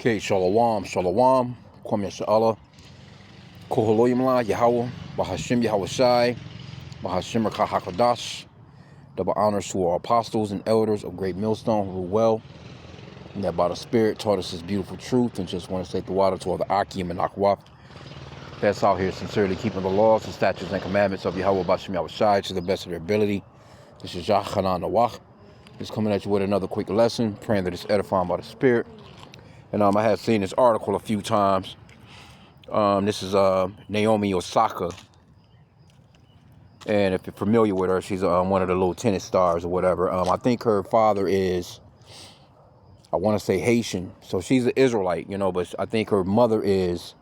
Okay, Shalom, Shalom, Kwam Yasha'Allah, Koholoyimla, Yahweh, Bahashim Yahweh Shai, Bahashim Rakah HaKadosh, double honors to our apostles and elders of Great Millstone who rule well, and that by the Spirit taught us His beautiful truth, and just want to say the water to all the H.I.M and Akwaf that's out here sincerely keeping the laws and statutes and commandments of Yahweh Bahashim Yahweh Shai to the best of their ability. This is Yachanan Nawach. Just coming at you with another quick lesson, praying that it's edifying by the Spirit. And I have seen this article a few times. This is Naomi Osaka. And if you're familiar with her, she's one of the little tennis stars or whatever. I think her father is, I want to say Haitian. So she's an Israelite, but I think her mother is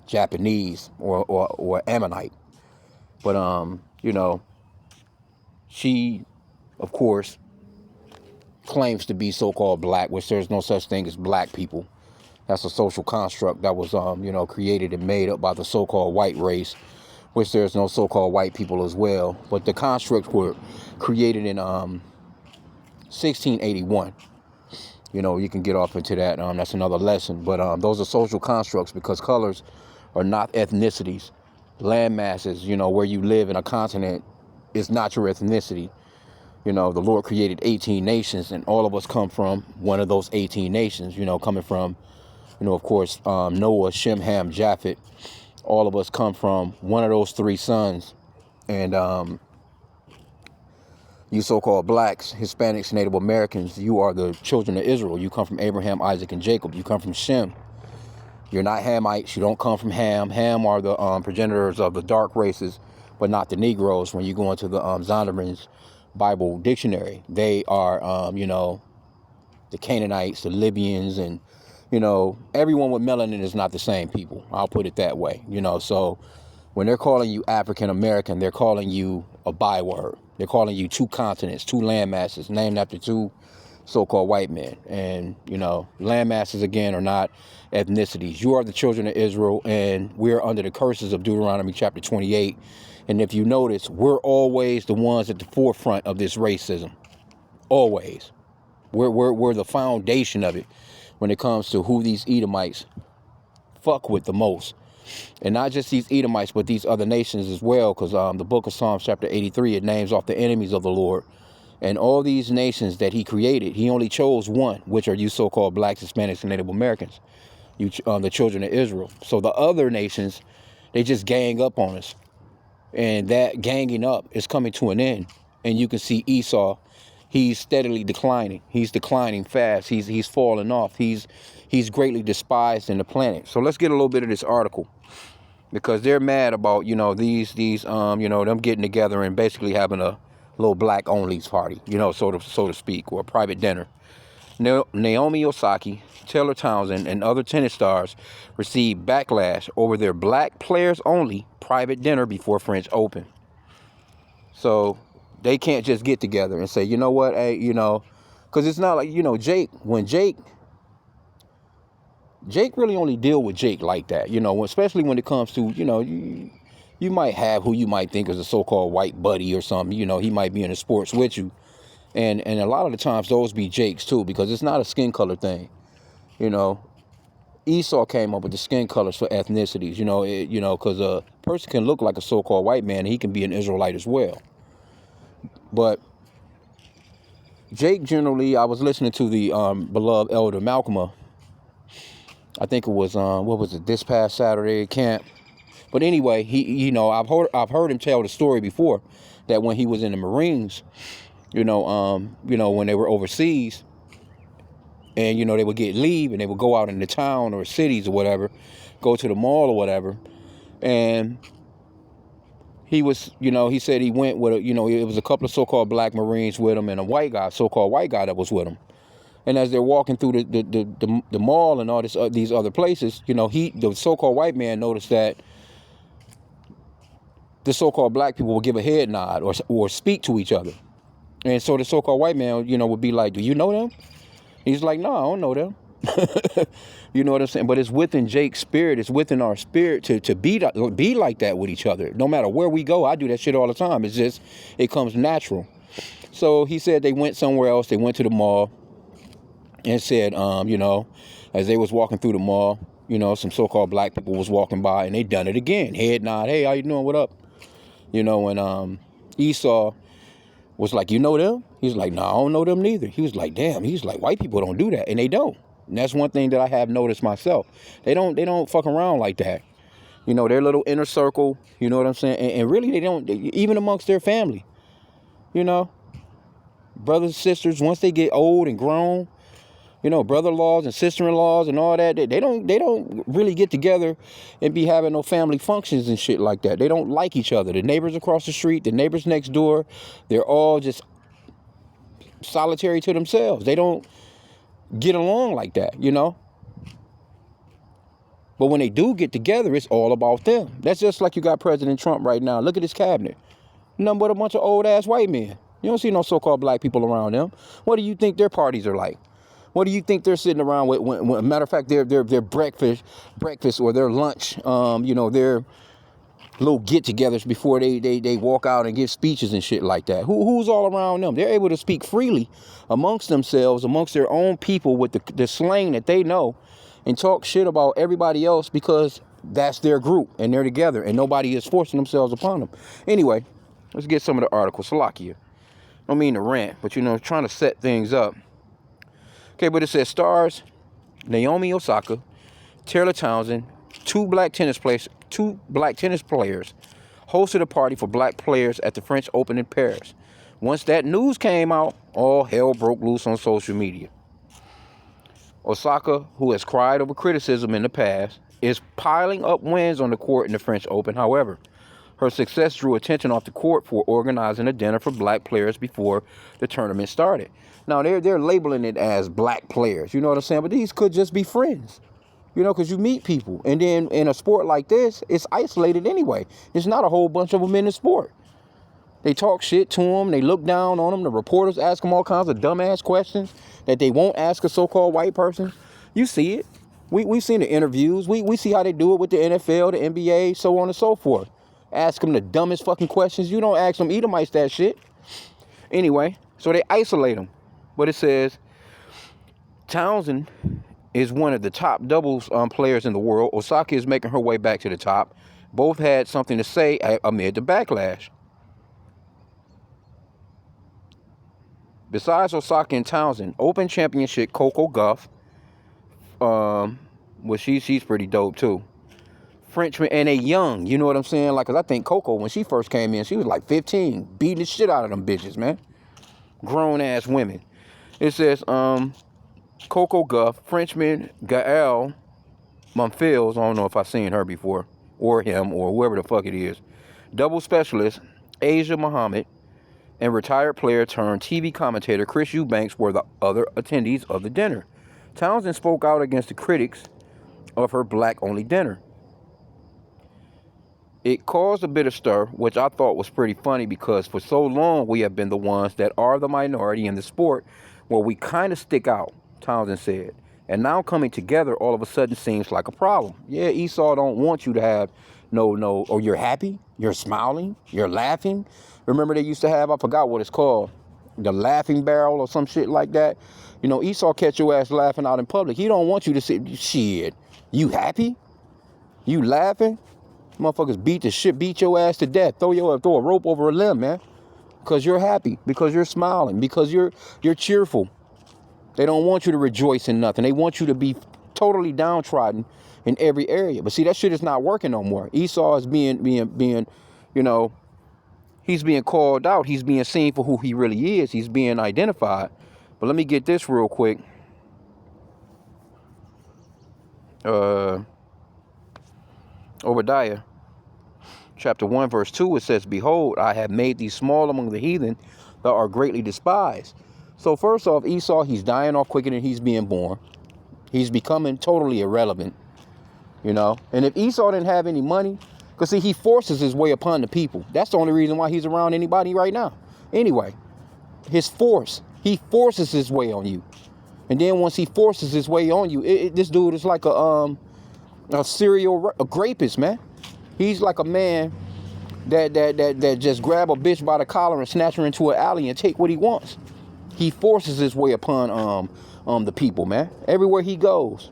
Japanese or Ammonite. But, she, of course, claims to be so-called black, which there's no such thing as black people. That's a social construct that was, created and made up by the so-called white race, which there's no so-called white people as well. But the constructs were created in 1681. You can get off into that. That's another lesson. But those are social constructs because colors are not ethnicities. Land masses, where you live in a continent is not your ethnicity. The Lord created 18 nations, and all of us come from one of those 18 nations, coming from, of course, Noah, H.I.M, Ham, Japheth. All of us come from one of those three sons. And you so-called blacks, Hispanics, Native Americans, you are the children of Israel. You come from Abraham, Isaac, and Jacob. You come from Shem. You're not Hamites. You don't come from Ham. Ham are the progenitors of the dark races, but not the Negroes. When you go into the Zondervan's Bible dictionary, they are, the Canaanites, the Libyans, and everyone with melanin is not the same people. I'll put it that way. So when they're calling you African American, they're calling you a byword. They're calling you two continents, two land masses named after two so-called white men. And, land masses, again, are not ethnicities. You are the children of Israel, and we're under the curses of Deuteronomy chapter 28. And if you notice, we're always the ones at the forefront of this racism. Always. We're the foundation of it when it comes to who these Edomites fuck with the most. And not just these Edomites, but these other nations as well, because the book of Psalms chapter 83, it names off the enemies of the Lord. And all these nations that he created, he only chose one, which are you so-called blacks, Hispanics, and Native Americans, the children of Israel. So the other nations, they just gang up on us. And that ganging up is coming to an end. And you can see Esau, he's steadily declining. He's declining fast. He's falling off. He's greatly despised in the planet. So let's get a little bit of this article, because they're mad about, these them getting together and basically having a little black onlys party, so to speak, or a private dinner. Naomi Osaka, Taylor Townsend, and other tennis stars received backlash over their black players only private dinner before French Open. So they can't just get together and say, you know what, hey, because it's not like, Jake really only deal with Jake like that, especially when it comes to, you might have who you might think is a so-called white buddy or something, he might be in the sports with you. And a lot of the times those be Jakes too, because it's not a skin color thing. Esau came up with the skin colors for ethnicities, because a person can look like a so-called white man and he can be an Israelite as well. But Jake generally, I was listening to the beloved elder Malcolm. I think it was this past Saturday at camp. But anyway, he I've heard him tell the story before that when he was in the Marines, when they were overseas, and they would get leave and they would go out in the town or cities or whatever, go to the mall or whatever, and he was, he said he went with it was a couple of so-called black Marines with him and a white guy, so-called white guy that was with him. And as they're walking through the mall and all these other places, the so-called white man noticed that the so-called black people would give a head nod or speak to each other. And so the so-called white man, would be like, do you know them? He's like, no, I don't know them. You know what I'm saying? But it's within Jake's spirit. It's within our spirit to be like that with each other. No matter where we go, I do that shit all the time. It's just, it comes natural. So he said they went somewhere else. They went to the mall. and said, as they was walking through the mall, some so-called black people was walking by, and they done it again. Head nod, hey, how you doing? What up? And Esau was like, you know them? He's like, no, I don't know them neither. He was like, damn. He's like, white people don't do that, and they don't. And that's one thing that I have noticed myself. They don't fuck around like that. Their little inner circle. You know what I'm saying? And really, they don't. Even amongst their family. Brothers and sisters, once they get old and grown, brother-in-laws and sister-in-laws and all that, they don't really get together and be having no family functions and shit like that. They don't like each other. The neighbors across the street, the neighbors next door, they're all just solitary to themselves. They don't get along like that, But when they do get together, it's all about them. That's just like you got President Trump right now. Look at his cabinet. Nothing but a bunch of old-ass white men. You don't see no so-called black people around them. What do you think their parties are like? What do you think they're sitting around with? When matter of fact, their breakfast or their lunch, their little get-togethers before they walk out and give speeches and shit like that. Who's all around them? They're able to speak freely amongst themselves, amongst their own people with the slang that they know, and talk shit about everybody else because that's their group and they're together and nobody is forcing themselves upon them. Anyway, let's get some of the articles. Salakia. I don't mean to rant, but trying to set things up. Okay, but it says stars Naomi Osaka, Taylor Townsend, two black tennis players hosted a party for black players at the French Open in Paris. Once that news came out, all hell broke loose on social media. Osaka, who has cried over criticism in the past, is piling up wins on the court in the French Open. However, her success drew attention off the court for organizing a dinner for black players before the tournament started. Now, they're labeling it as black players, you know what I'm saying? But these could just be friends, because you meet people. And then in a sport like this, it's isolated anyway. There's not a whole bunch of them in the sport. They talk shit to them. They look down on them. The reporters ask them all kinds of dumbass questions that they won't ask a so-called white person. You see it. We've seen the interviews. We see how they do it with the NFL, the NBA, so on and so forth. Ask them the dumbest fucking questions. You don't ask them Edomites that shit. Anyway, so they isolate them. But it says Townsend is one of the top doubles players in the world. Osaka is making her way back to the top. Both had something to say amid the backlash. Besides Osaka and Townsend, Open Championship Coco Gauff, she's pretty dope too. Frenchman, and they young, you know what I'm saying? Like, 'cause I think Coco, when she first came in, she was like 15, beating the shit out of them bitches, man. Grown ass women. It says, Coco Gauff, Frenchman, Gael Monfils, I don't know if I've seen her before, or him, or whoever the fuck it is. Double specialist, Asia Muhammad, and retired player turned TV commentator Chris Eubanks were the other attendees of the dinner. Townsend spoke out against the critics of her black-only dinner. It caused a bit of stir, which I thought was pretty funny because for so long we have been the ones that are the minority in the sport where we kind of stick out, Townsend said. And now coming together all of a sudden seems like a problem. Yeah, Esau don't want you to have or you're happy, you're smiling, you're laughing. Remember they used to have, I forgot what it's called, the laughing barrel or some shit like that. Esau catch your ass laughing out in public. He don't want you to say, shit, you happy? You laughing? Motherfuckers beat your ass to death. Throw a rope over a limb, man. Because you're happy, because you're smiling, because you're cheerful. They don't want you to rejoice in nothing. They want you to be totally downtrodden in every area. But see, that shit is not working no more. Esau is being, he's being called out. He's being seen for who he really is. He's being identified. But let me get this real quick. Obadiah, chapter 1, verse 2, it says, behold, I have made thee small among the heathen that are greatly despised. So first off, Esau, he's dying off quicker than he's being born. He's becoming totally irrelevant, And if Esau didn't have any money, because see, he forces his way upon the people. That's the only reason why he's around anybody right now. Anyway, he forces his way on you. And then once he forces his way on you, this dude is like a serial rapist, man. He's like a man that just grab a bitch by the collar and snatch her into an alley and take what he wants. He forces his way upon the people, man. Everywhere he goes.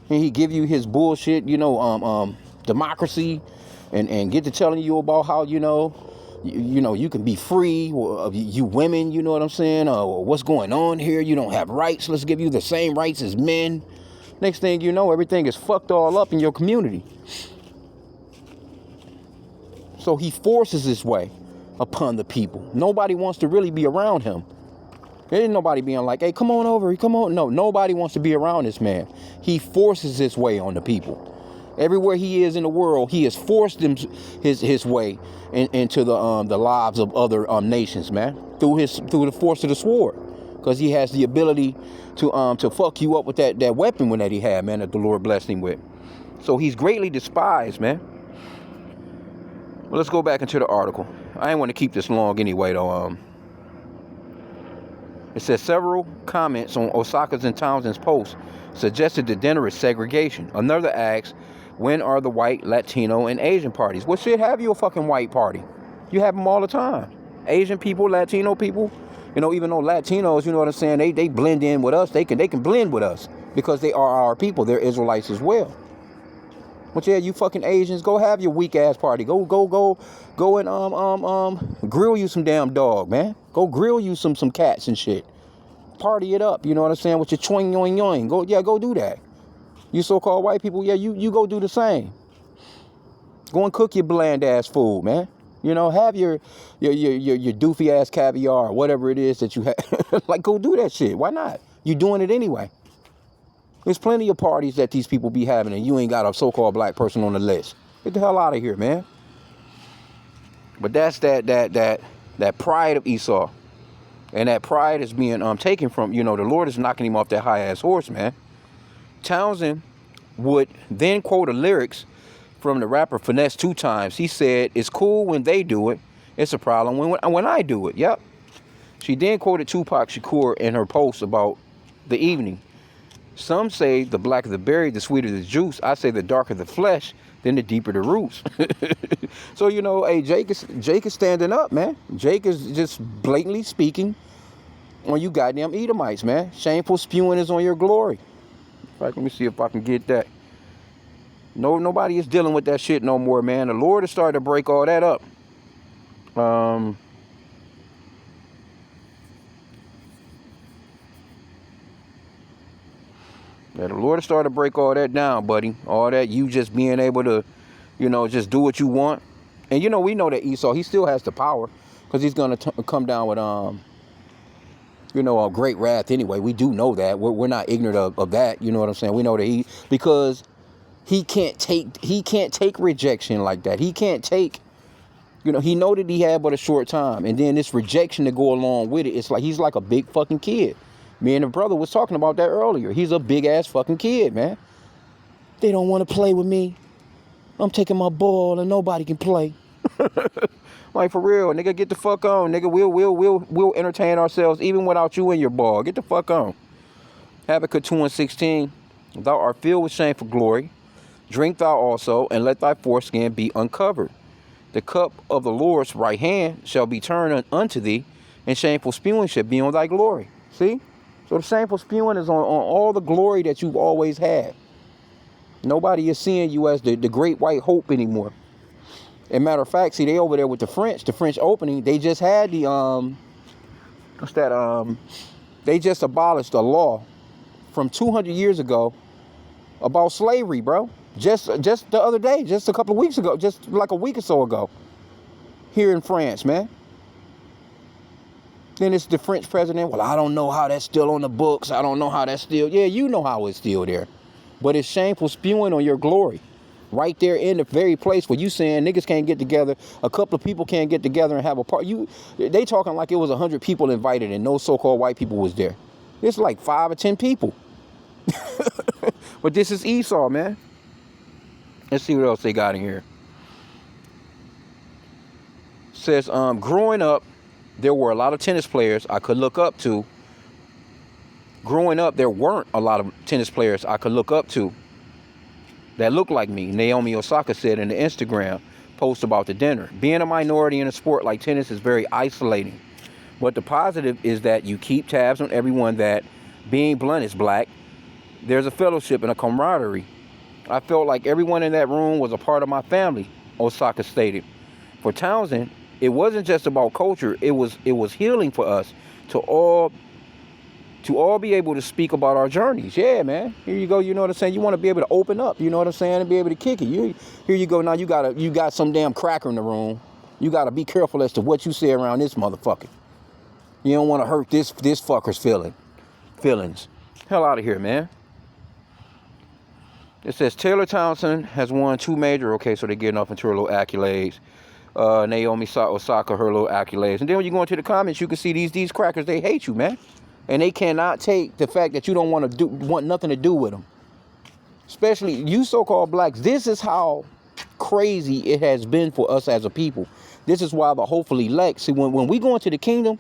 And he give you his bullshit, democracy, and get to telling you about how, you can be free, you women, you know what I'm saying? What's going on here? You don't have rights. Let's give you the same rights as men. Next thing you know, everything is fucked all up in your community. So he forces his way upon the people. Nobody wants to really be around him. There ain't nobody being like, hey, come on over, come on. No, nobody wants to be around this man. He forces his way on the people. Everywhere he is in the world, he has forced his way into the lives of other nations, man, through the force of the sword, because he has the ability to fuck you up with that weapon that he had, man, that the Lord blessed him with. So he's greatly despised, man. Well, let's go back into the article. I ain't want to keep this long anyway, though. It says several comments on Osaka's and Townsend's post suggested the dinner is segregation. Another asks, when are the white, Latino, and Asian parties? Well, shit, have you a fucking white party? You have them all the time. Asian people, Latino people, even though Latinos, you know what I'm saying, they blend in with us. They can blend with us because they are our people. They're Israelites as well. But yeah, you fucking Asians, go have your weak ass party. Go and grill you some damn dog, man. Go grill you some cats and shit. Party it up, you know what I'm saying, with your choing yoing yoing. Go do that. You so-called white people, you go do the same. Go and cook your bland ass food, man. Have your doofy ass caviar or whatever it is that you have. Like, go do that shit. Why not? You doing it anyway. There's plenty of parties that these people be having, and you ain't got a so-called black person on the list. Get the hell out of here, man. But that's that pride of Esau. And that pride is being taken from, the Lord is knocking him off that high-ass horse, man. Townsend would then quote the lyrics from the rapper Finesse 2 times. He said, it's cool when they do it. It's a problem when I do it. Yep. She then quoted Tupac Shakur in her post about the evening. Some say the blacker the berry, the sweeter the juice. I say the darker the flesh, then the deeper the roots. So, hey, Jake is standing up, man. Jake is just blatantly speaking on you goddamn Edomites, man. Shameful spewing is on your glory. In fact, let me see if I can get that. No, nobody is dealing with that shit no more, man. The Lord has started to break all that up. Yeah, the Lord has started to break all that down, buddy. All that you just being able to, just do what you want. And, we know that Esau, he still has the power because he's going to come down with, a great wrath anyway. We do know that. We're not ignorant of that. You know what I'm saying? We know that because he can't take rejection like that. He can't take, he know that he had but a short time. And then this rejection to go along with it, it's like he's like a big fucking kid. Me and the brother was talking about that earlier. He's a big ass fucking kid, man. They don't want to play with me. I'm taking my ball and nobody can play. Like, for real, nigga, get the fuck on. Nigga, we'll entertain ourselves even without you and your ball. Get the fuck on. Habakkuk 2:16. Thou art filled with shameful glory. Drink thou also, and let thy foreskin be uncovered. The cup of the Lord's right hand shall be turned unto thee, and shameful spewing shall be on thy glory. See? So the shameful spewing is on all the glory that you've always had. Nobody is seeing you as the great white hope anymore. As a matter of fact, see, they over there with the French opening, they just had the, they just abolished a law from 200 years ago about slavery, bro. Just the other day, just a couple of weeks ago, just like a week or so ago, here in France, man. Then it's the French president. Well, I don't know how that's still on the books. I don't know how that's still. Yeah, you know how it's still there. But it's shameful spewing on your glory. Right there in the very place where you saying niggas can't get together. A couple of people can't get together and have a party. They talking like it was 100 people invited and no so-called white people was there. It's like 5 or 10 people. But this is Esau, man. Let's see what else they got in here. It says, growing up, there were a lot of tennis players I could look up to. Growing up, there weren't a lot of tennis players I could look up to that looked like me, Naomi Osaka said in the Instagram post about the dinner. Being a minority in a sport like tennis is very isolating. But the positive is that you keep tabs on everyone that Being blunt is black. There's a fellowship and a camaraderie. I felt like everyone in that room was a part of my family, Osaka stated. For Townsend, it wasn't just about culture, it was healing for us to all be able to speak about our journeys. Yeah, man. Here you go, you know what I'm saying? You want to be able to open up, you know what I'm saying, and be able to kick it. Here you go, now you got some damn cracker in the room. You gotta be careful as to what you say around this motherfucker. You don't want to hurt this fucker's feelings. Hell out of here, man. It says Taylor Townsend has won 2 major. Okay, so they're getting off into her little accolades. Naomi Osaka, her little accolades. And then when you go into the comments, you can see these crackers, they hate you, man. And they cannot take the fact that you don't want nothing to do with them. Especially you so-called blacks. This is how crazy it has been for us as a people. This is why the hopeful elect. See, when we go into the kingdom,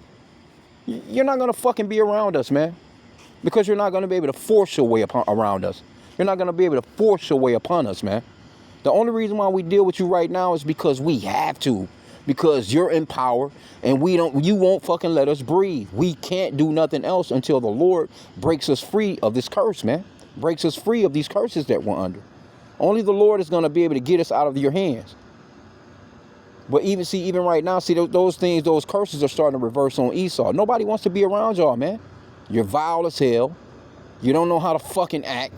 you're not going to fucking be around us, man. Because you're not going to be able to force your way around us. You're not going to be able to force your way upon us, man. The only reason why we deal with you right now is because we have to. Because you're in power and you won't fucking let us breathe. We can't do nothing else until the Lord breaks us free of this curse, man. Breaks us free of these curses that we're under. Only the Lord is going to be able to get us out of your hands. But even right now, see those things, those curses are starting to reverse on Esau. Nobody wants to be around y'all, man. You're vile as hell. You don't know how to fucking act.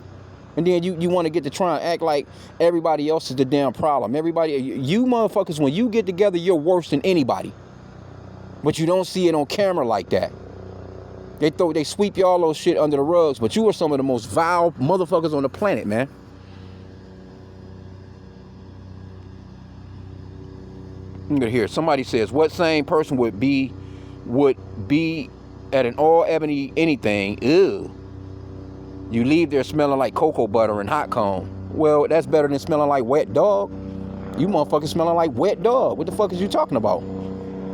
And then you want to get to try and act like everybody else is the damn problem. You motherfuckers, when you get together, you're worse than anybody. But you don't see it on camera like that. They sweep y'all those shit under the rugs, but you are some of the most vile motherfuckers on the planet, man. I'm gonna hear somebody says, what same person would be at an all ebony anything? Ew. You leave there smelling like cocoa butter and hot cone. Well, that's better than smelling like wet dog. You motherfuckers smelling like wet dog. What the fuck is you talking about?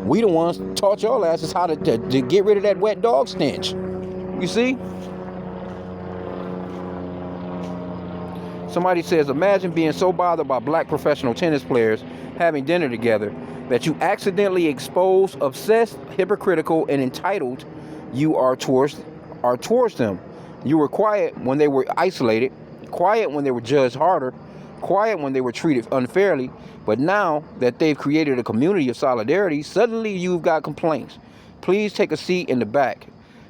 We the ones taught y'all asses how to get rid of that wet dog stench. You see? Somebody says, imagine being so bothered by black professional tennis players having dinner together that you accidentally expose, obsessed, hypocritical, and entitled you are towards them. You were quiet when they were isolated, quiet when they were judged harder, quiet when they were treated unfairly, but now that they've created a community of solidarity, suddenly you've got complaints. Please take a seat in the back.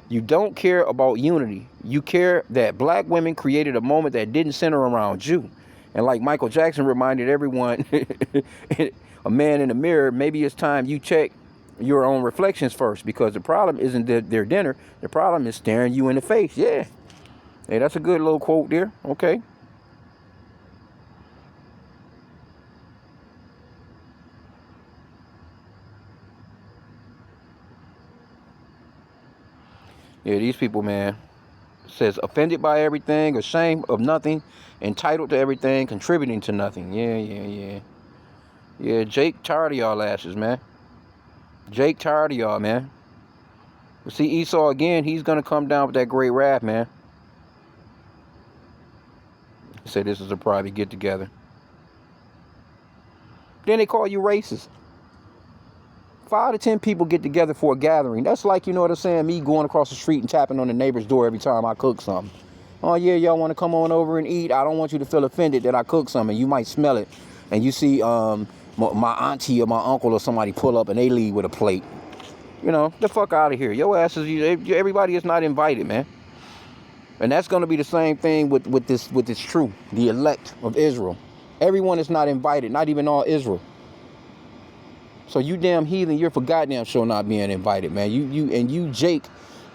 You don't care about unity. You care that black women created a moment that didn't center around you. And like Michael Jackson reminded everyone, a man in the mirror, maybe it's time you check your own reflections first, because the problem isn't their dinner. The problem is staring you in the face. Yeah. Hey, that's a good little quote there. Okay. Yeah, these people, man, says offended by everything, ashamed of nothing, entitled to everything, contributing to nothing. Yeah, Jake tired of y'all asses, man. Jake tired of y'all, man. But see, Esau again, he's going to come down with that great wrath, man. He said this is a private get-together. Then they call you racist. 5 to 10 people get together for a gathering. That's like, you know what I'm saying, me going across the street and tapping on the neighbor's door every time I cook something. Oh, yeah, y'all want to come on over and eat? I don't want you to feel offended that I cook something. You might smell it. And you see my auntie or my uncle or somebody pull up and they leave with a plate. You know, the fuck out of here. Your asses, everybody is not invited, man. And that's going to be the same thing with this truth, the elect of Israel. Everyone is not invited, not even all Israel. So you damn heathen, you're for goddamn sure not being invited, man. You Jake,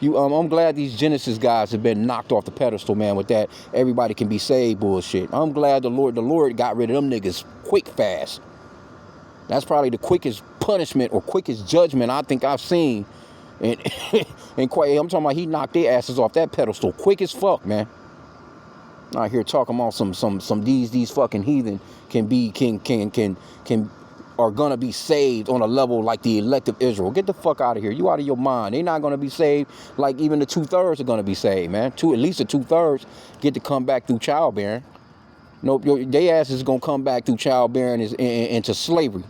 I'm glad these Genesis guys have been knocked off the pedestal, man, with that everybody can be saved bullshit. I'm glad the Lord got rid of them niggas quick, fast. That's probably the quickest punishment or quickest judgment I think I've seen. And I'm talking about he knocked their asses off that pedestal quick as fuck, man. Not here talking about some these fucking heathen are gonna be saved on a level like the elect of Israel. Get the fuck out of here. You out of your mind. They're not gonna be saved like even the 2/3 are gonna be saved, man. At least the 2/3 get to come back through childbearing. Nope, they ass is gonna come back through childbearing into slavery.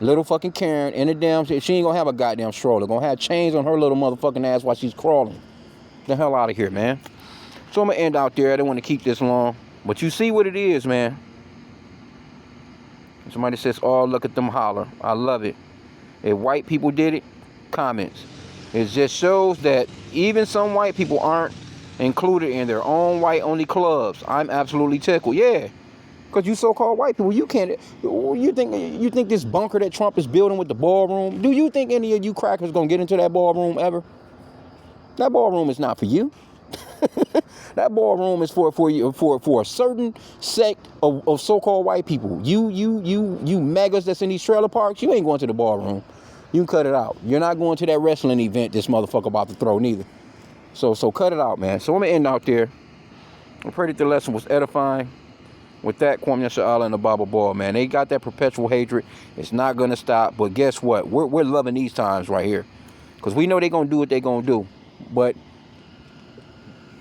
Little fucking Karen in the damn shit. She ain't gonna have a goddamn stroller. Gonna have chains on her little motherfucking ass while she's crawling. The hell out of here, man. So I'm gonna end out there. I don't want to keep this long. But you see what it is, man. Somebody says, oh, look at them holler. I love it. If white people did it, comments. It just shows that even some white people aren't included in their own white-only clubs. I'm absolutely tickled. Yeah. Because you so-called white people, you can't... You think this bunker that Trump is building with the ballroom, do you think any of you crackers going to get into that ballroom ever? That ballroom is not for you. That ballroom is for a certain sect of so-called white people. You megas that's in these trailer parks, you ain't going to the ballroom. You can cut it out. You're not going to that wrestling event this motherfucker about to throw neither. So cut it out, man. So I'm going to end out there. I pray that the lesson was edifying. With that, Kwame Yasha and the Bible Ball, man. They got that perpetual hatred. It's not going to stop. But guess what? We're loving these times right here. Because we know they're going to do what they're going to do. But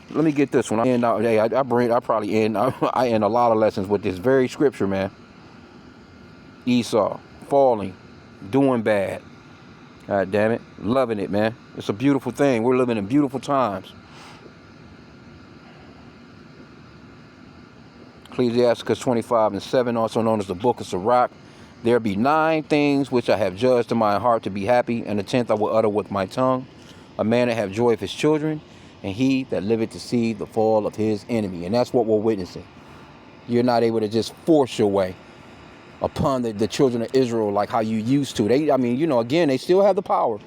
let me get this one. I end out today. I end a lot of lessons with this very scripture, man. Esau, falling, doing bad. God damn it. Loving it, man. It's a beautiful thing. We're living in beautiful times. Ecclesiasticus 25:7, also known as the Book of Sirach. There be 9 things which I have judged in my heart to be happy, and the 10th I will utter with my tongue. A man that have joy of his children, and he that liveth to see the fall of his enemy. And that's what we're witnessing. You're not able to just force your way upon the children of Israel like how you used to. Again, they still have the power,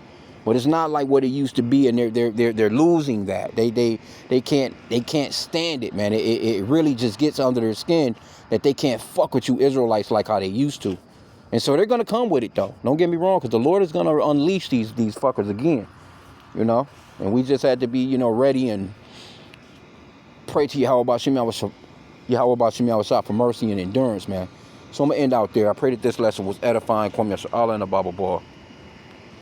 but it's not like what it used to be, and they're losing that. They can't stand it, man. It really just gets under their skin that they can't fuck with you Israelites like how they used to. And so they're gonna come with it though. Don't get me wrong, because the Lord is gonna unleash these fuckers again. And we just had to be, ready and pray to Yahweh Ba'Shem Yahushua for mercy and endurance, man. So I'm going to end out there. I pray that this lesson was edifying. Kwame Yasha Allah and the Bible Ball.